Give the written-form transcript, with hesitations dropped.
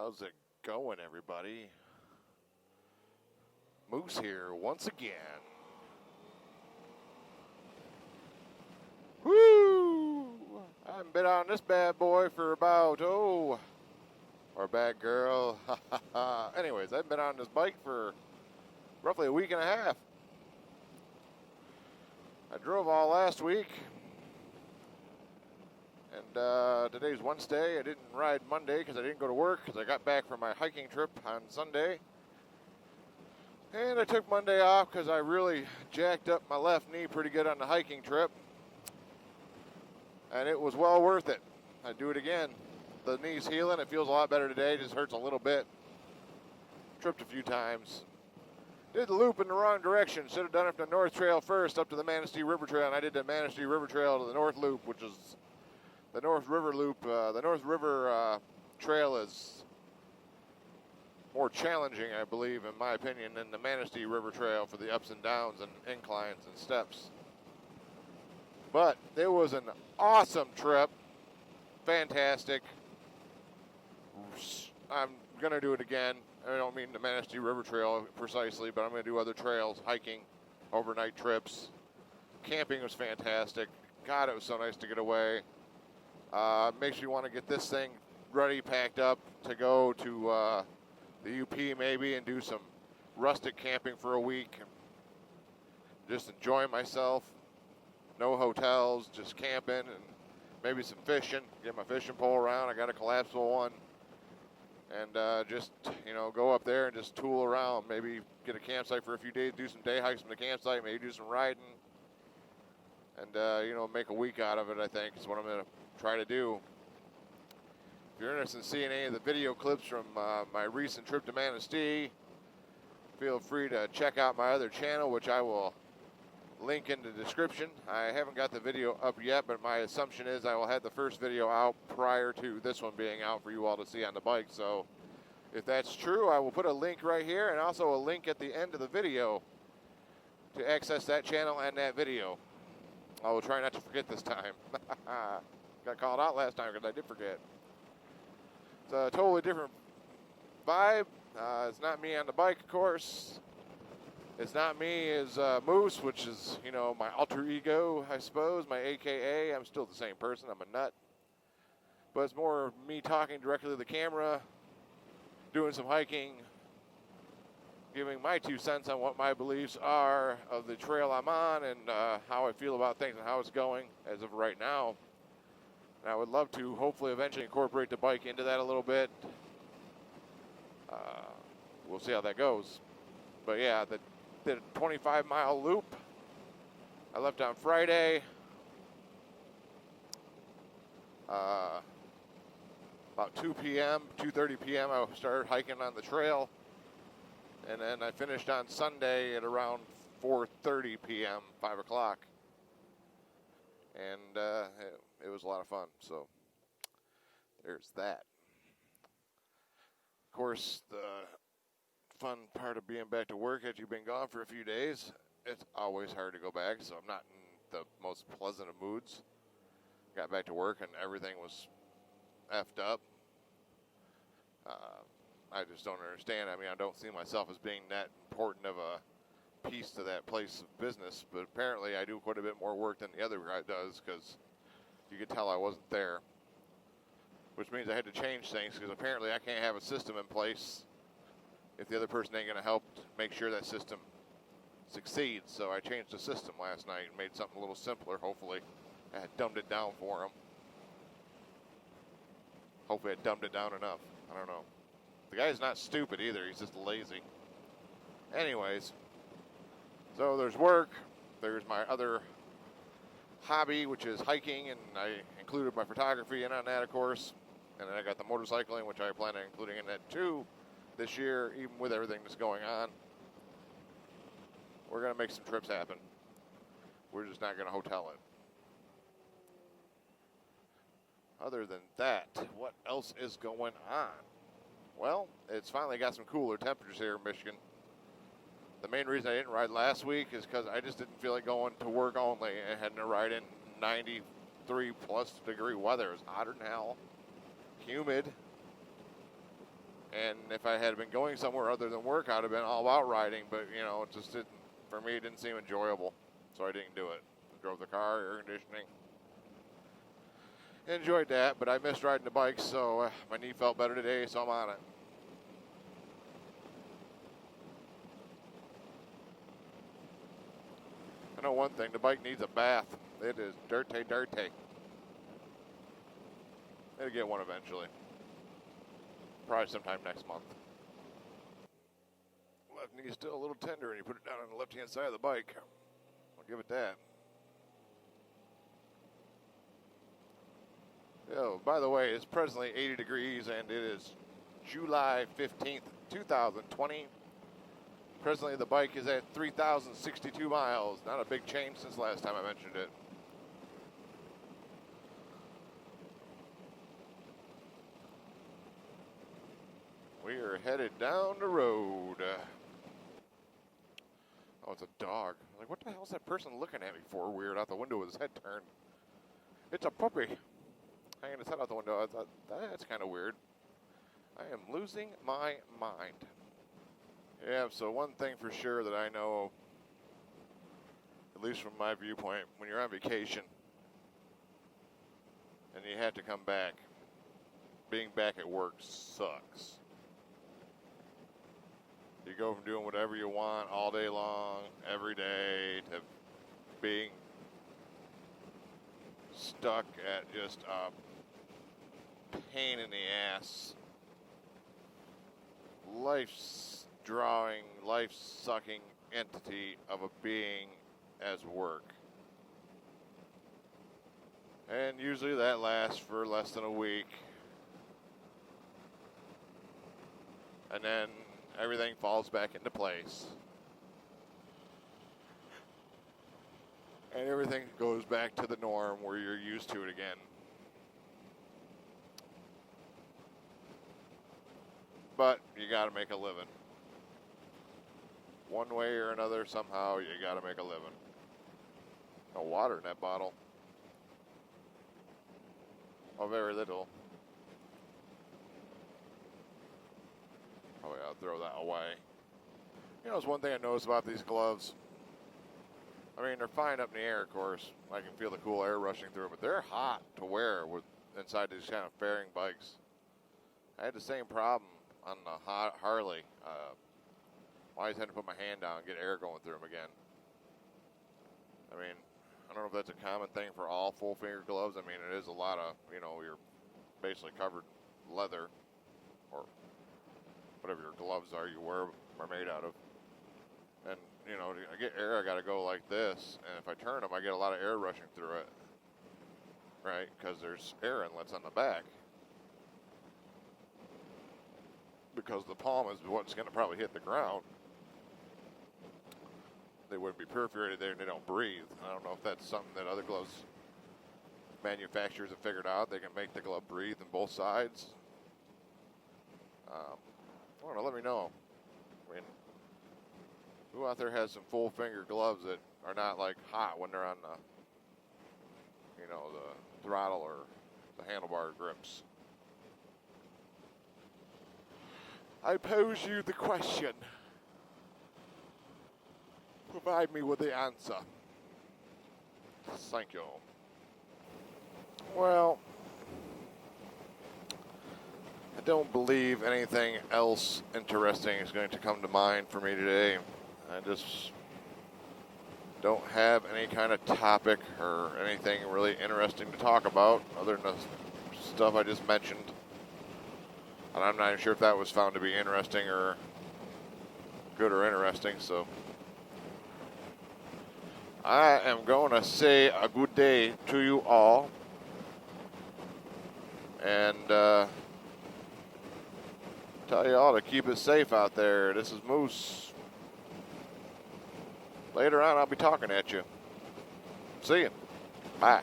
How's it going, everybody? Moose here once again. Woo! I haven't been on this bad boy for about, or bad girl. Anyways, I've been on this bike for roughly a week and a half. I drove all last week. And today's Wednesday. I didn't ride Monday because I didn't go to work because I got back from my hiking trip on Sunday. And I took Monday off because I really jacked up my left knee pretty good on the hiking trip. And it was well worth it. I'd do it again. The knee's healing. It feels a lot better today. It just hurts a little bit. Tripped a few times. Did the loop in the wrong direction. Should have done it from the North Trail first up to the Manistee River Trail. And I did the Manistee River Trail to the North Loop, which is the North River Loop. The North River Trail is more challenging, I believe, in my opinion, than the Manistee River Trail for the ups and downs and inclines and steps. But it was an awesome trip. Fantastic. I'm going to do it again. I don't mean the Manistee River Trail precisely, but I'm going to do other trails, hiking, overnight trips. Camping was fantastic. God, it was so nice to get away. Makes you want to get this thing ready, packed up to go to the UP maybe and do some rustic camping for a week. Just enjoying myself. No hotels, just camping and maybe some fishing. Get my fishing pole around. I got a collapsible one. And just, go up there and just tool around. Maybe get a campsite for a few days, do some day hikes from the campsite, maybe do some riding. And, make a week out of it, I think, is what I'm going to try to do. If you're interested in seeing any of the video clips from my recent trip to Manistee, feel free to check out my other channel, which I will link in the description. I haven't got the video up yet, but my assumption is I will have the first video out prior to this one being out for you all to see on the bike. So if that's true, I will put a link right here and also a link at the end of the video to access that channel and that video. I will try not to forget this time. Got called out last time because I did forget. It's a totally different vibe. It's not me on the bike, of course. It's not me as Moose, which is, my alter ego, I suppose, my AKA. I'm still the same person. I'm a nut. But it's more me talking directly to the camera, doing some hiking, giving my 2 cents on what my beliefs are of the trail I'm on and how I feel about things and how it's going as of right now. And I would love to hopefully eventually incorporate the bike into that a little bit. We'll see how that goes. But yeah, did a 25-mile loop. I left on Friday. About 2 p.m., 2:30 p.m. I started hiking on the trail. And then I finished on Sunday at around 4:30 p.m., 5 o'clock. And it was a lot of fun. So there's that. Of course, the fun part of being back to work after you've been gone for a few days, it's always hard to go back, so I'm not in the most pleasant of moods. Got back to work and everything was effed up. I just don't understand. I mean, I don't see myself as being that important of a piece to that place of business, but apparently I do quite a bit more work than the other guy does because you could tell I wasn't there, which means I had to change things because apparently I can't have a system in place if the other person ain't going to help make sure that system succeeds. So I changed the system last night and made something a little simpler, hopefully. I had dumbed it down for him. Hopefully I dumbed it down enough. I don't know. The guy's not stupid either. He's just lazy. Anyways, so there's work. There's my other hobby, which is hiking, and I included my photography in on that, of course. And then I got the motorcycling, which I plan on including in that too this year, even with everything that's going on. We're going to make some trips happen. We're just not going to hotel it. Other than that, what else is going on? Well, it's finally got some cooler temperatures here in Michigan. The main reason I didn't ride last week is because I just didn't feel like going to work only and having to ride in 93 plus degree weather. It was hotter than hell, humid. And if I had been going somewhere other than work, I'd have been all about riding. But, you know, it just didn't, for me, it didn't seem enjoyable. So I didn't do it. I drove the car, air conditioning. Enjoyed that, but I missed riding the bike, so my knee felt better today, so I'm on it. I know one thing, the bike needs a bath. It is dirty, dirty. I'll get one eventually. Probably sometime next month. Left knee's still a little tender and you put it down on the left-hand side of the bike. I'll give it that. Oh, by the way, it's presently 80 degrees and it is July 15th, 2020. Presently, the bike is at 3,062 miles. Not a big change since last time I mentioned it. We are headed down the road. Oh, it's a dog. I'm like, what the hell is that person looking at me for weird out the window with his head turned? It's a puppy. Hanging his head out the window. I thought, that's kind of weird. I am losing my mind. Yeah, so one thing for sure that I know, at least from my viewpoint, when you're on vacation and you have to come back, being back at work sucks. You go from doing whatever you want all day long, every day, to being stuck at just a pain in the ass, life-drawing, life-sucking entity of a being as work. And usually that lasts for less than a week. And then everything falls back into place. And everything goes back to the norm where you're used to it again. But you got to make a living. One way or another, somehow you got to make a living. No water in that bottle. Oh, very little. Oh yeah, I'll throw that away. You know, it's one thing I noticed about these gloves. I mean, they're fine up in the air, of course. I can feel the cool air rushing through them, but they're hot to wear with inside these kind of fairing bikes. I had the same problem on the Harley. I always had to put my hand down and get air going through them again. I mean, I don't know if that's a common thing for all full finger gloves. I mean, it is a lot of, you know, you're basically covered leather or whatever your gloves are you wear are made out of. And, you know, I get air, I got to go like this. And if I turn them, I get a lot of air rushing through it. Right? Because there's air inlets on the back. Because the palm is what's going to probably hit the ground. They wouldn't be perforated there and they don't breathe. I don't know if that's something that other gloves manufacturers have figured out. They can make the glove breathe on both sides. I don't know, let me know. I mean, who out there has some full finger gloves that are not like hot when they're on the, you know, the throttle or the handlebar grips? I pose you the question. Provide me with the answer. Thank you. Well, I don't believe anything else interesting is going to come to mind for me today. I just don't have any kind of topic or anything really interesting to talk about other than the stuff I just mentioned. And I'm not even sure if that was found to be interesting or good or interesting, so I am going to say a good day to you all. And tell you all to keep it safe out there. This is Moose. Later on, I'll be talking at you. See you. Bye.